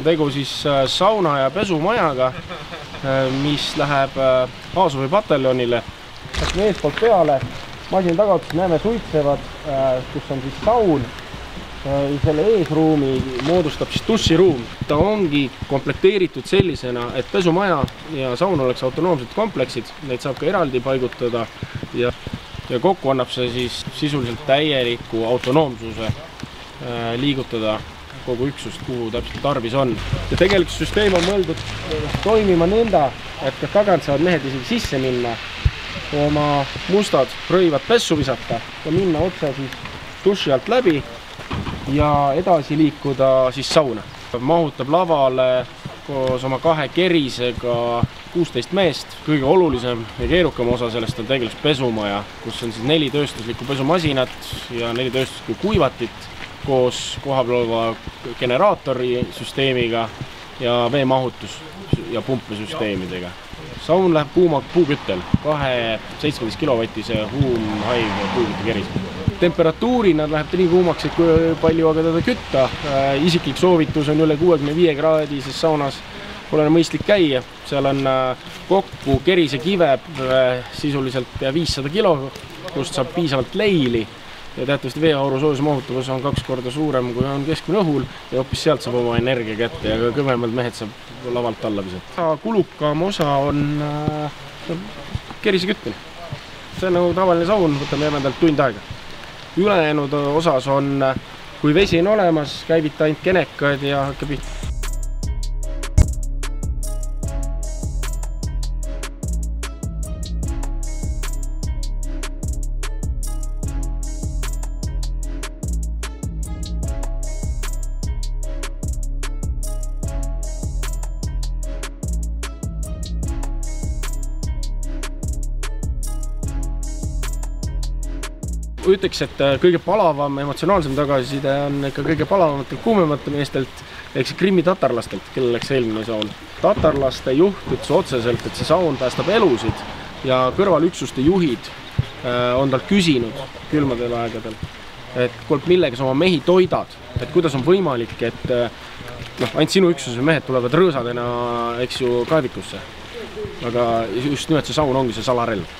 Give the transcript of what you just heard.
tegu siis sauna ja pesumajaga, mis läheb Azovi pataljonile. Lähme eespoolt peale, masini tagaotsas näeme suitsevad, kus on siis saun. Selle eesruumi moodustab siis duširuum. Ta ongi komplekteeritud sellisena, et pesumaja ja saun oleks autonoomsed kompleksid, neid saab ka eraldi paigutada ja kokku annab see siis sisuliselt täieliku autonoomsuse liigutada kogu üksust, kuhu täpselt tarvis on. Ja tegelikult süsteem on mõeldud toimima nõnda, et ka tagant saavad mehed isegi sisse minna, oma mustad rõivad pessu visata ja minna otse siis duši alt läbi ja edasi liikuda siis sauna. Mahutab lavale koos oma 2 kerisega 16 meest. Kõige olulisem ja keerukam osa sellest on tegelikult pesumaja, kus on siis 4 tööstuslikku pesumasinat ja 4 tööstuslikku kuivatit koos kohapealva generaatori süsteemiga ja veemahutus ja pumpesüsteemidega. Saun läheb kuuma puuküttel, 2 17 kilovatise huumhaige puukütte keris. Temperatuurina läheb ta nii kuumaks, et kui palju aga teda kütta. Isiklik soovitus on üle 65 kraadises saunas pole mõistlik käia. Seal on kokku kerise kive sisuliselt pea 500 kilo, kust saab piisavalt leili. Ja teatavasti veeauru soojuse mahutavus on 2 korda suurem, kui on keskmine õhul ja hoopis sealt saab oma energia kätte ja ka kõvemad mehed saab lavalt alla visata. Kulukam osa on kerise kütmine. See on nagu tavaline saun, võtame jämedalt tund aega. Ülejäänud osas on, kui vesi on olemas, käibita ainult kenekad ja hakkab pihta. Ütleks, et kõige palavam, emotsionaalsem tagasiside on ikka kõige palavamatelt, kuumematel meestelt ehk see Krimmi tatarlastelt, kellel läks eelmine saun. Tatarlaste juht ütles otseselt, et see saun päästab elusid ja kõrvalüksuste juhid on talt küsinud külmadel aegadel, et millega sa oma mehi toidad, et kuidas on võimalik, et ainult sinu üksuse mehed tulevad rõõsadena, eks ju, kaevikusse. Aga just nimelt see saun ongi see salarelv.